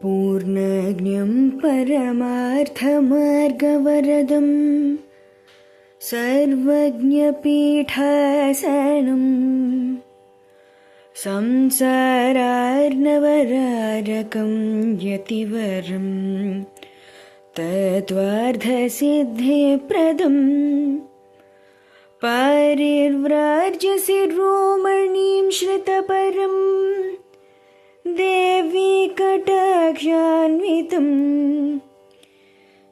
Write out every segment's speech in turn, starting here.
पूर्णज्ञं परमार्थमार्गवरदं सर्वज्ञपीठासनं संसारार्णवरारकं यतिवरं तत्त्वार्थसिद्धिप्रदं पारिव्राज्यशिरोमणिं श्रितपरं देवी कटाक्षान्वितं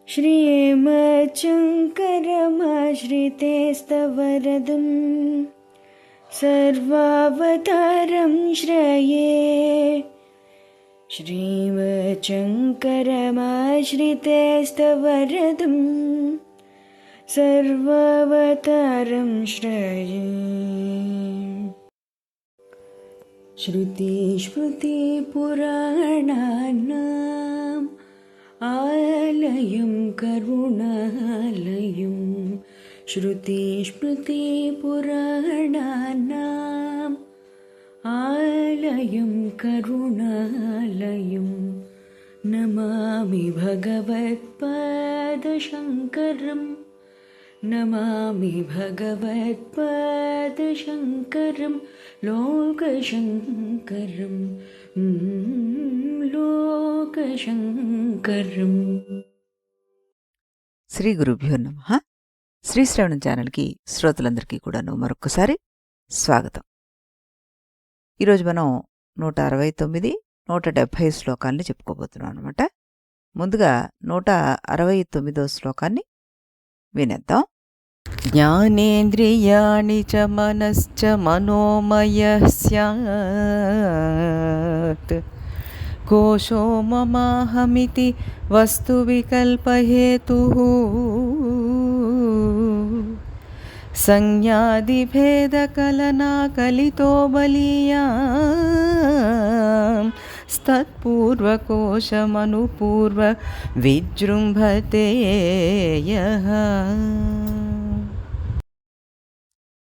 श्रीमच्शङ्करमाश्रितेस्तवरदं सर्वावतारं श्रये। श्रीमच्शङ्करमाश्रितेस्तवरदं सर्वावतारं श्रये। श्रुतिस्मृतिपुराणानाम् आलयं करुणालयं श्रुतिस्मृतिपुराणानाम् आलयं करुणालयं नमामि भगवत्पादशङ्करं नमामि भगवत्पादशङ्करं लोकशङ्करं లోకశంకరం. శ్రీ గురుభ్యో నమః. శ్రీ శ్రవణం ఛానల్కి శ్రోతలందరికీ కూడాను మరొక్కసారి స్వాగతం. ఈరోజు మనం 169, 170 శ్లోకాల్ని చెప్పుకోబోతున్నాం అనమాట. ముందుగా 169వ శ్లోకాన్ని వినేద్దాం. జ్ఞానేంద్రియాణి చ మనశ్చ మనోమయః స్యాత్ కోశో మమాహమితి వస్తు వికల్పహేతుః సంజ్ఞాదిభేదకలనా కలితో బలీయాం తత్పూర్వకోశమనుపూర్వ విజృంభతే యః.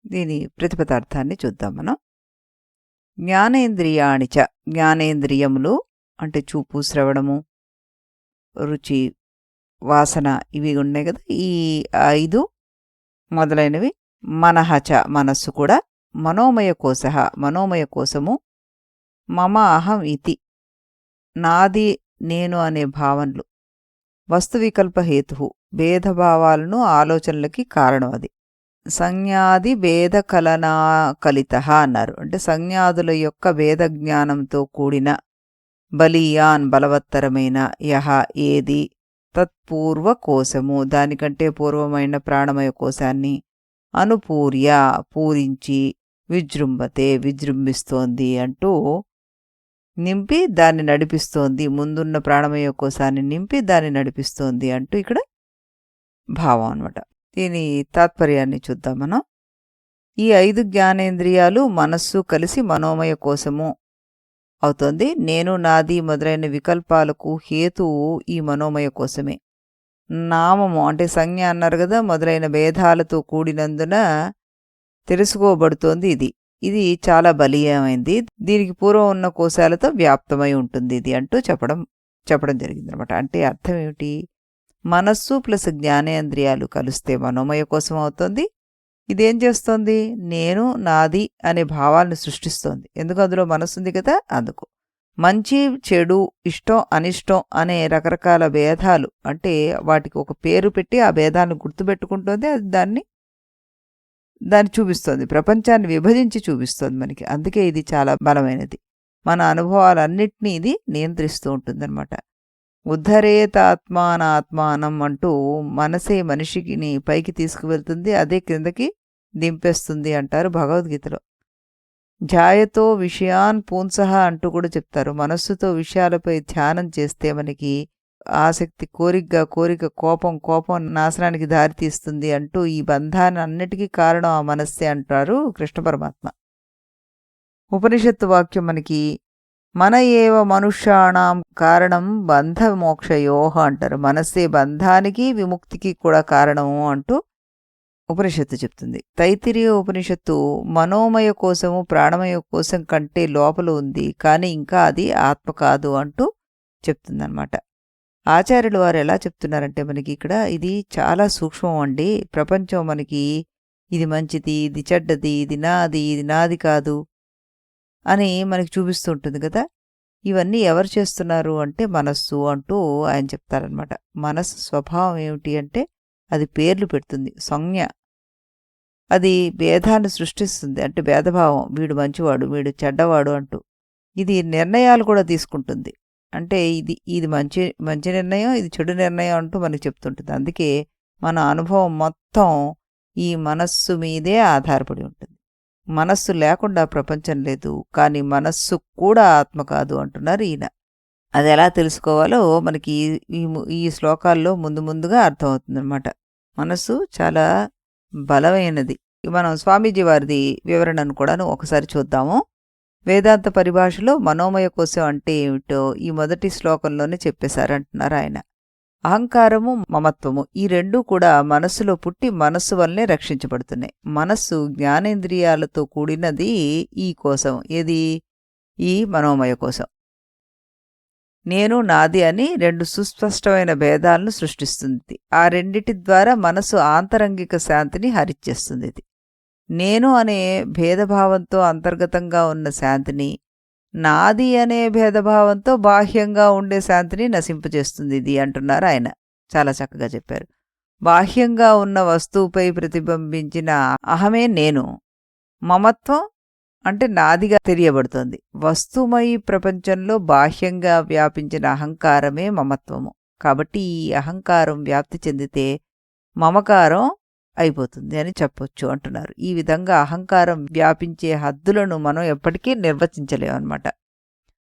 దీని ప్రతిపదార్థాన్ని చూద్దాం మనం. జ్ఞానేంద్రియాణి చ, జ్ఞానేంద్రియములు అంటే చూపు, శ్రవణము, రుచి, వాసన ఇవి ఉన్నాయి కదా, ఈ 5 మొదలైనవి. మనః చ, మనస్సు కూడా. మనోమయ కోశః, మనోమయ కోశము. మమ అహం ఇతి, నాది నేను అనే భావనలు. వస్తు వికల్ప హేతు, భేదభావాలను ఆలోచనలకి కారణం అది. సంజ్ఞాది భేద కలనా కలిత అన్నారు. అంటే సంజ్ఞాదుల యొక్క భేద జ్ఞానంతో కూడిన బలీయాన్ బలవత్తరమైన యహ ఏది తత్పూర్వ కోశము దానికంటే పూర్వమైన ప్రాణమయ కోశాన్ని అనుపూర్య పూరించి విజృంభతే విజృంభిస్తోంది అంటూ నింపి దాన్ని నడిపిస్తోంది, ముందున్న ప్రాణమయ కోశాన్ని నింపి దాన్ని నడిపిస్తోంది అంటూ ఇక్కడ భావం అన్నమాట. దీని తాత్పర్యాన్ని చూద్దాం మనం. ఈ 5 జ్ఞానేంద్రియాలు మనస్సు కలిసి మనోమయ కోశము అవుతోంది. నేను, నాది మొదలైన వికల్పాలకు హేతువు ఈ మనోమయ కోశమే. నామము అంటే సంజ్ఞ అన్నారు కదా, మొదలైన భేదాలతో కూడినందున తెలుసుకోబడుతోంది ఇది. ఇది చాలా బలీయమైంది, దీనికి పూర్వం ఉన్న కోశాలతో వ్యాప్తమై ఉంటుంది ఇది అంటూ చెప్పడం జరిగిందనమాట. అంటే అర్థం ఏమిటి? మనస్సు ప్లస్ జ్ఞానేంద్రియాలు కలిస్తే మనోమయ కోశం అవుతుంది. ఇదేం చేస్తోంది? నేను, నాది అనే భావాలను సృష్టిస్తోంది. ఎందుకు? అందులో మనస్సు ఉంది కదా, అందుకు. మంచి, చెడు, ఇష్టం, అనిష్టం అనే రకరకాల భేదాలు, అంటే వాటికి ఒక పేరు పెట్టి ఆ భేదాలను గుర్తుపెట్టుకుంటోంది. అది దాన్ని చూపిస్తోంది, ప్రపంచాన్ని విభజించి చూపిస్తోంది మనకి. అందుకే ఇది చాలా బలమైనది. మన అనుభవాలన్నిటినీ ఇది నియంత్రిస్తూ ఉంటుందన్నమాట. ఉద్ధరేతాత్మానాత్మానం అంటూ మనసే మనిషిని పైకి తీసుకువెళ్తుంది, అదే క్రిందకి దింపేస్తుంది అంటారు భగవద్గీతలో. ధ్యాయతో విషయాన్ పూంసః అంటూ కూడా చెప్తారు. మనస్సుతో విషయాలపై ధ్యానం చేస్తే మనకి ఆసక్తి, కోరిక, కోపం నాశనానికి దారితీస్తుంది అంటూ ఈ బంధాన్ని అన్నిటికీ కారణం ఆ మనస్సే అంటారు కృష్ణ పరమాత్మ. ఉపనిషత్తు వాక్యం మనకి మన ఏవ మనుష్యాణం కారణం బంధ మోక్షయోహ అంటారు. మనస్సే బంధానికి విముక్తికి కూడా కారణము అంటూ ఉపనిషత్తు చెప్తుంది. తైత్తిరీయ ఉపనిషత్తు మనోమయ కోశము ప్రాణమయ కోశం కంటే లోపల ఉంది, కానీ ఇంకా అది ఆత్మ కాదు అంటూ చెప్తుందన్నమాట. ఆచార్యులు వారు ఎలా చెప్తున్నారంటే మనకి ఇక్కడ ఇది చాలా సూక్ష్మం అండి. ప్రపంచం మనకి ఇది మంచిది, ఇది చెడ్డది, ఇది నాది కాదు అని మనకి చూపిస్తూ ఉంటుంది కదా. ఇవన్నీ ఎవరు చేస్తున్నారు అంటే మనస్సు అంటూ ఆయన చెప్తారనమాట. మనస్సు స్వభావం ఏమిటి అంటే అది పేర్లు పెడుతుంది, సంజ్ఞ. అది భేదాన్ని సృష్టిస్తుంది, అంటే భేదభావం, వీడు మంచివాడు వీడు చెడ్డవాడు అంటూ. ఇది నిర్ణయాలు కూడా తీసుకుంటుంది, అంటే ఇది మంచి మంచి నిర్ణయం, ఇది చెడు నిర్ణయం అంటూ మనకి చెప్తుంటుంది. అందుకే మన అనుభవం మొత్తం ఈ మనస్సు మీదే ఆధారపడి ఉంటుంది. మనస్సు లేకుండా ప్రపంచం లేదు, కానీ మనస్సు కూడా ఆత్మ కాదు అంటున్నారు ఈయన. అది ఎలా తెలుసుకోవాలో మనకి ఈ శ్లోకాల్లో ముందుగా అర్థమవుతుందన్నమాట. మనస్సు చాలా బలమైనది. మనం స్వామీజీ వారిది వివరణను కూడాను ఒకసారి చూద్దాము. వేదాంత పరిభాషలో మనోమయ కోశం అంటే ఏమిటో ఈ మొదటి శ్లోకంలోనే చెప్పేశారంటున్నారు ఆయన. అహంకారము, మమత్వము ఈ రెండూ కూడా మనస్సులో పుట్టి మనస్సు వల్లనే రక్షించబడుతున్నాయి. మనస్సు జ్ఞానేంద్రియాలతో కూడినది ఈ కోశం. ఏది? ఈ మనోమయ కోశం. నేను నాది అని రెండు సుస్పష్టమైన భేదాలను సృష్టిస్తుంది. ఆ రెండిటి ద్వారా మనసు ఆంతరంగిక శాంతిని హరిచేస్తుంది. నేను అనే భేదభావంతో అంతర్గతంగా ఉన్న శాంతిని, నాది అనే భేదభావంతో బాహ్యంగా ఉండే శాంతిని నశింపజేస్తుంది ఇది అంటున్నారు ఆయన. చాలా చక్కగా చెప్పారు. బాహ్యంగా ఉన్న వస్తువుపై ప్రతిబింబించిన అహమే నేను. మమత్వం అంటే నాదిగా తెలియబడుతోంది. వస్తుమయి ప్రపంచంలో బాహ్యంగా వ్యాపించిన అహంకారమే మమత్వము. కాబట్టి ఈ అహంకారం వ్యాప్తి చెందితే మమకారం అయిపోతుంది అని చెప్పొచ్చు అంటున్నారు. ఈ విధంగా అహంకారం వ్యాపించే హద్దులను మనం ఎప్పటికీ నిర్వచించలేమన్నమాట.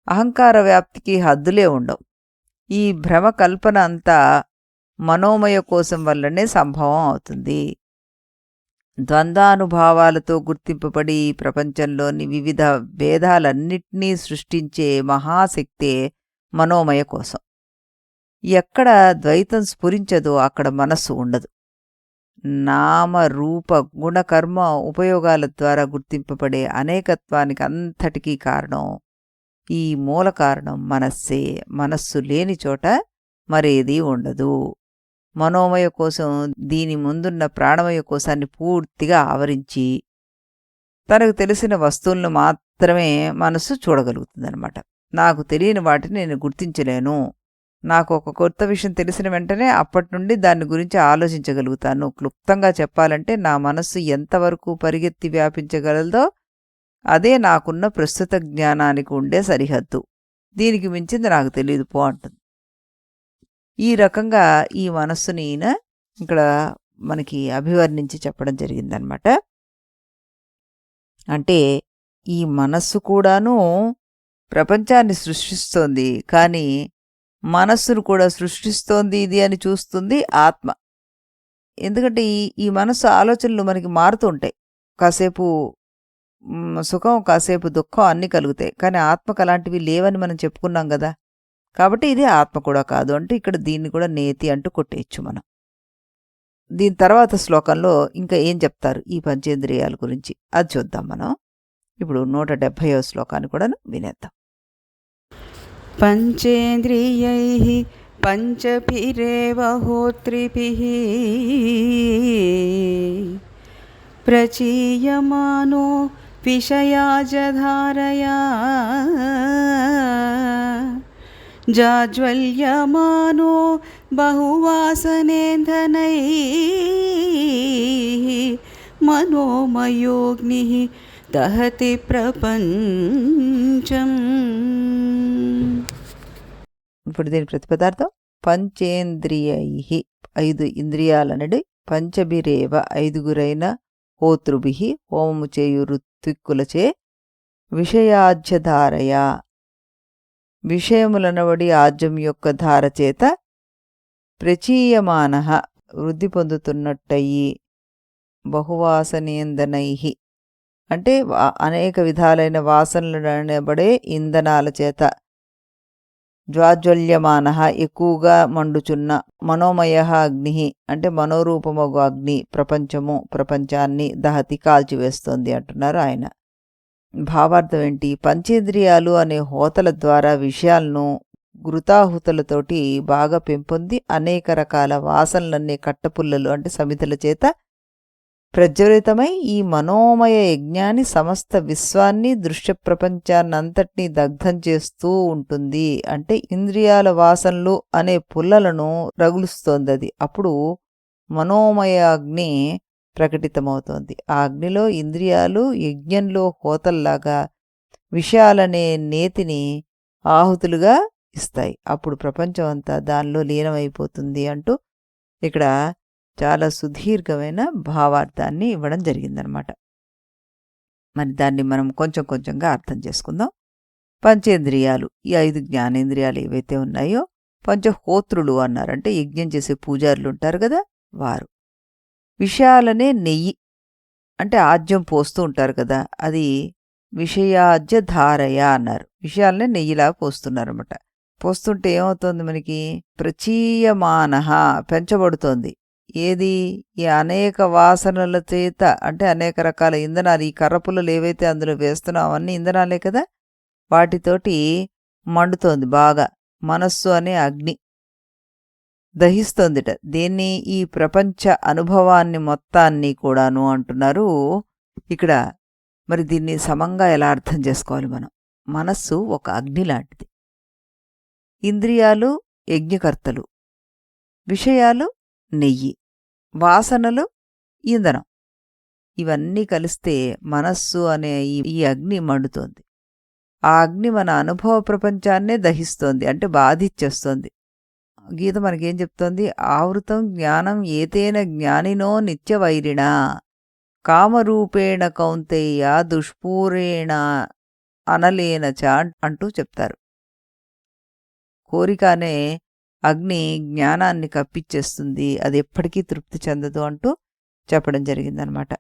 అహంకార వ్యాప్తికి హద్దులే ఉండవు. ఈ భ్రమ కల్పన అంతా మనోమయ కోశం వల్లనే సంభవం అవుతుంది. ద్వంద్వానుభావాలతో గుర్తింపబడి ప్రపంచంలోని వివిధ భేదాలన్నిటినీ సృష్టించే మహాశక్తే మనోమయ కోశం. ఎక్కడ ద్వైతం స్ఫురించదో అక్కడ మనస్సు ఉండదు. నామ రూప గుణకర్మ ఉపయోగాల ద్వారా గుర్తింపబడే అనేకత్వానికి అంతటికీ కారణం, ఈ మూల కారణం మనస్సే. మనస్సు లేని చోట మరేదీ ఉండదు. మనోమయ కోసం దీని ముందున్న ప్రాణమయ కోశాన్ని పూర్తిగా ఆవరించి తనకు తెలిసిన వస్తువులను మాత్రమే మనస్సు చూడగలుగుతుందన్నమాట. నాకు తెలియని వాటిని నేను గుర్తించలేను. నాకు ఒక కొత్త విషయం తెలిసిన వెంటనే అప్పటి నుండి దాని గురించి ఆలోచించగలుగుతాను. క్లుప్తంగా చెప్పాలంటే నా మనస్సు ఎంతవరకు పరిగెత్తి వ్యాపించగలదో అదే నాకున్న ప్రస్తుత జ్ఞానానికి ఉండే సరిహద్దు. దీనికి మించింది నాకు తెలియదు పో అంటుంది. ఈ రకంగా ఈ మనస్సుని ఈయన ఇక్కడ మనకి అభివర్ణించి చెప్పడం జరిగిందనమాట. అంటే ఈ మనస్సు కూడాను ప్రపంచాన్ని సృష్టిస్తోంది, కానీ మనస్సును కూడా సృష్టిస్తోంది ఇది అని చూస్తుంది ఆత్మ. ఎందుకంటే ఈ మనస్సు ఆలోచనలు మనకి మారుతూ ఉంటాయి. కాసేపు సుఖం, కాసేపు దుఃఖం అన్నీ కలుగుతాయి. కానీ ఆత్మకు అలాంటివి లేవని మనం చెప్పుకున్నాం కదా. కాబట్టి ఇది ఆత్మ కూడా కాదు అంటూ ఇక్కడ దీన్ని కూడా నేతి అంటూ కొట్టేయచ్చు మనం. దీని తర్వాత శ్లోకంలో ఇంకా ఏం చెప్తారు ఈ పంచేంద్రియాల గురించి అది చూద్దాం మనం. ఇప్పుడు 170వ శ్లోకాన్ని కూడా వినేద్దాం. పంచేంద్రియైః పంచభిరేవ హోత్రిభిః ప్రచీయమానో విషయాజధారయా జాజ్వల్యమానో బహువాసనేంధనైః మనోమయోగ్నిః దహతి ప్రపంచం. ఇప్పుడు దీని ప్రతిపదార్థం పంచేంద్రియైః 5 ఇంద్రియాలనడి, పంచభిరేవ 5గురైన, హోతృభిః హోమము చేయు ఋత్విక్కులచే, విషయాజ్యధారయ విషయములనబడి ఆజ్యం యొక్క ధార చేత, ప్రచీయమానః వృద్ధి పొందుతున్నట్టయి, బహువాసనేందనైః అంటే అనేక విధాలైన వాసనలు అనబడే ఇంధనాల చేత, జ్వాజ్వల్యమానః ఎక్కువగా మండుచున్న, మనోమయః అగ్నిః అంటే మనోరూపమగు అగ్ని ప్రపంచాన్ని దహతి కాల్చివేస్తోంది అంటున్నారు ఆయన. భావార్థం ఏంటి? పంచేంద్రియాలు అనే హోతల ద్వారా విషయాలను ఘృతాహుతులతోటి బాగా పెంపొంది అనేక రకాల వాసనలన్నీ కట్టపుల్లలు అంటే సమితుల చేత ప్రజ్వలితమై ఈ మనోమయ యజ్ఞాన్ని సమస్త విశ్వాన్ని దృశ్య ప్రపంచాన్నంతటినీ దగ్ధం చేస్తూ ఉంటుంది. అంటే ఇంద్రియాల వాసనలు అనే పుల్లలను రగులుస్తోంది అది. అప్పుడు మనోమయ అగ్ని ప్రకటితమవుతోంది. ఆ అగ్నిలో ఇంద్రియాలు యజ్ఞంలో హోతల్లాగా విషయాలనే నేతిని ఆహుతులుగా ఇస్తాయి. అప్పుడు ప్రపంచం అంతా దానిలో లీనమైపోతుంది అంటూ ఇక్కడ చాలా సుదీర్ఘమైన భావార్థాన్ని ఇవ్వడం జరిగిందనమాట. మరి దాన్ని మనం కొంచెం కొంచెంగా అర్థం చేసుకుందాం. పంచేంద్రియాలు, ఈ 5 జ్ఞానేంద్రియాలు ఏవైతే ఉన్నాయో పంచహోత్రులు అన్నారు. అంటే యజ్ఞం చేసే పూజారులు ఉంటారు కదా, వారు. విషయాలనే నెయ్యి అంటే ఆజ్యం పోస్తూ ఉంటారు కదా, అది విషయాజ్య ధారయ అన్నారు. విషయాలనే నెయ్యిలా పోస్తున్నారన్నమాట. పోస్తుంటే ఏమవుతోంది మనకి? ప్రచీయమానః పెంచబడుతోంది. ఏది? ఈ అనేక వాసనల చేత అంటే అనేక రకాల ఇంధనాలు, ఈ కర్రపుల్లలు ఏవైతే అందులో వేస్తున్నాం అవన్నీ ఇంధనాలే కదా, వాటితోటి మండుతోంది బాగా. మనస్సు అనే అగ్ని దహిస్తోందిట. దీన్ని ఈ ప్రపంచ అనుభవాన్ని మొత్తాన్ని కూడాను అంటున్నారు ఇక్కడ. మరి దీన్ని సమంగా ఎలా అర్థం చేసుకోవాలి మనం? మనస్సు ఒక అగ్ని లాంటిది, ఇంద్రియాలు యజ్ఞకర్తలు, విషయాలు నెయ్యి, వాసనలు ఇంధనం. ఇవన్నీ కలిస్తే మనస్సు అనే ఈ అగ్ని మండుతోంది. ఆ అగ్ని మన అనుభవ ప్రపంచాన్నే దహిస్తోంది, అంటే బాధిచ్చేస్తోంది. గీత మనకేం చెప్తోంది? ఆవృతం జ్ఞానం ఏతేన జ్ఞానినో నిత్యవైరిణ కామరూపేణ కౌంతేయ దుష్పూరేణ అనలేనచ అంటూ చెప్తారు. కోరిక అనే అగ్ని జ్ఞానాన్ని కప్పిచ్చేస్తుంది, అది ఎప్పటికీ తృప్తి చెందదు అంటూ చెప్పడం జరిగిందనమాట.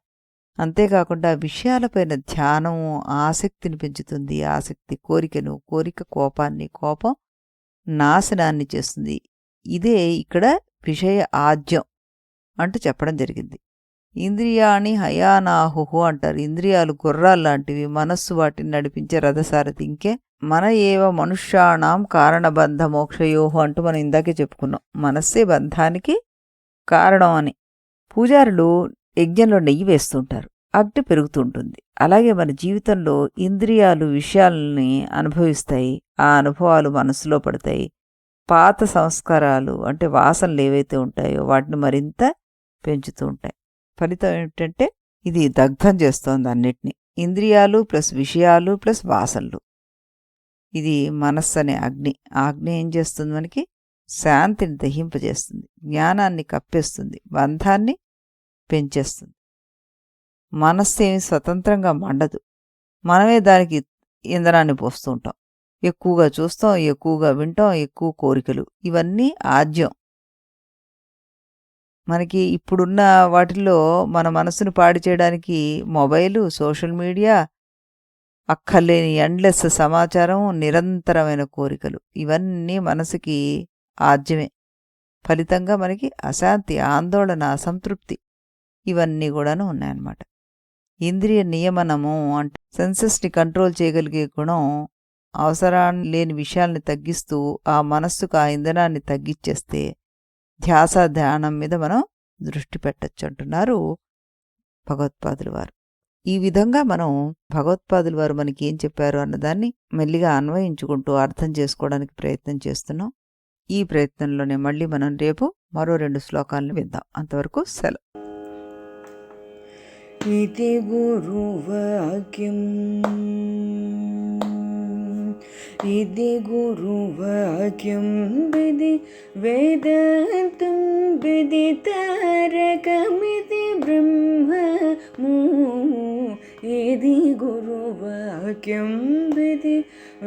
అంతేకాకుండా విషయాలపైన ధ్యానం ఆసక్తిని పెంచుతుంది. ఆసక్తి కోరికను, కోరిక కోపాన్ని, కోపం నాశనాన్ని చేస్తుంది. ఇదే ఇక్కడ విషయ ఆజ్యం అంటూ చెప్పడం జరిగింది. ఇంద్రియాణి హయానాహు అంటారు. ఇంద్రియాలు గుర్రాల్లాంటివి, మనస్సు వాటిని నడిపించే రథసారథి. ఇంకే మన ఏవ మనుష్యాణం కారణబంధ మోక్షయోహు అంటూ మనం ఇందాకే చెప్పుకున్నాం. మనస్సే బంధానికి కారణం అని. పూజారులు యజ్ఞంలో నెయ్యి వేస్తుంటారు, అగ్ని పెరుగుతుంటుంది. అలాగే మన జీవితంలో ఇంద్రియాలు విషయాలని అనుభవిస్తాయి, ఆ అనుభవాలు మనసులో పడతాయి. పాత సంస్కారాలు అంటే వాసనలు ఏవైతే ఉంటాయో వాటిని మరింత పెంచుతూ ఉంటాయి. ఫలితం ఏమిటంటే ఇది దగ్ధం చేస్తోంది అన్నిటినీ. ఇంద్రియాలు ప్లస్ విషయాలు ప్లస్ వాసనలు, ఇది మనస్సు అనే అగ్ని. ఆ అగ్ని ఏం చేస్తుంది? మనకి శాంతిని దహింపజేస్తుంది, జ్ఞానాన్ని కప్పేస్తుంది, బంధాన్ని పెంచేస్తుంది. మనస్సు ఏమి స్వతంత్రంగా మండదు, మనమే దానికి ఇంధనాన్ని పోస్తూ ఉంటాం. ఎక్కువగా చూస్తాం, ఎక్కువగా వింటాం, ఎక్కువ కోరికలు, ఇవన్నీ ఆజ్యం. మనకి ఇప్పుడున్న వాటిల్లో మన మనసును పాడు చేయడానికి మొబైలు, సోషల్ మీడియా, అక్కర్లేని ఎండ్లెస్ సమాచారం, నిరంతరమైన కోరికలు, ఇవన్నీ మనసుకి ఆజ్యమే. ఫలితంగా మనకి అశాంతి, ఆందోళన, అసంతృప్తి ఇవన్నీ కూడాను ఉన్నాయన్నమాట. ఇంద్రియ నియమనము అంటే సెన్సెస్ని కంట్రోల్ చేయగలిగే గుణం అవసరం లేని విషయాల్ని తగ్గిస్తూ ఆ మనస్సుకు ఆ ఇంధనాన్ని తగ్గిచ్చేస్తే ధ్యాస ధ్యానం మీద మనం దృష్టి పెట్టచ్చు అంటున్నారు భగవత్పాదులు వారు. ఈ విధంగా మనం భగవత్పాదులు వారు మనకి ఏం చెప్పారు అన్నదాన్ని మెల్లిగా అన్వయించుకుంటూ అర్థం చేసుకోవడానికి ప్రయత్నం చేస్తున్నాం. ఈ ప్రయత్నంలోనే మళ్ళీ మనం రేపు మరో 2 శ్లోకాలను విందాం. అంతవరకు సెలవు. इति गुरुवाक्यम् इति गुरुवाक्यं विधि वेदान्तं विदितारकमिति ब्रह्ममु इति गुरुवाक्यं विधि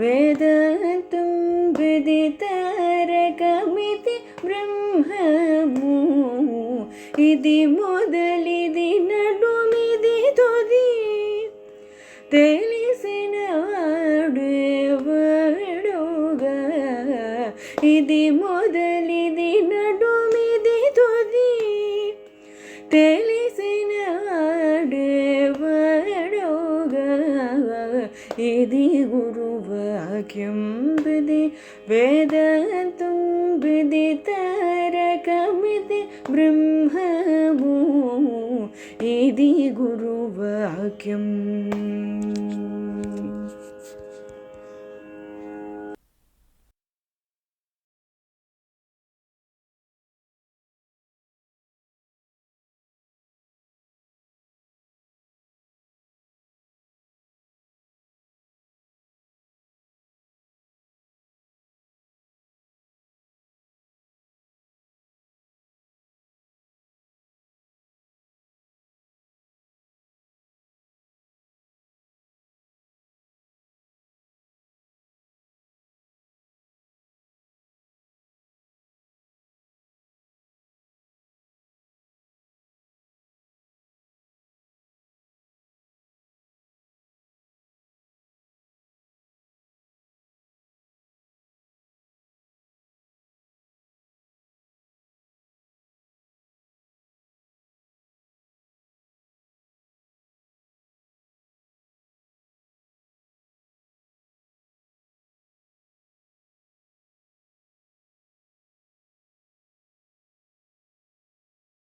वेदान्तं विदितारकमिति ब्रह्ममु इति मोदलिदि नडुमिदि तुदि తెలిసిన వాడెవడుగా ఇది మొదలిది నడుమిది తుది తెలిసిన వాడెవడుగా ఇది గురువాక్యం విధి వేదాంతం విదితారకమితి బ్రహ్మము ఇది గురువాక్యం.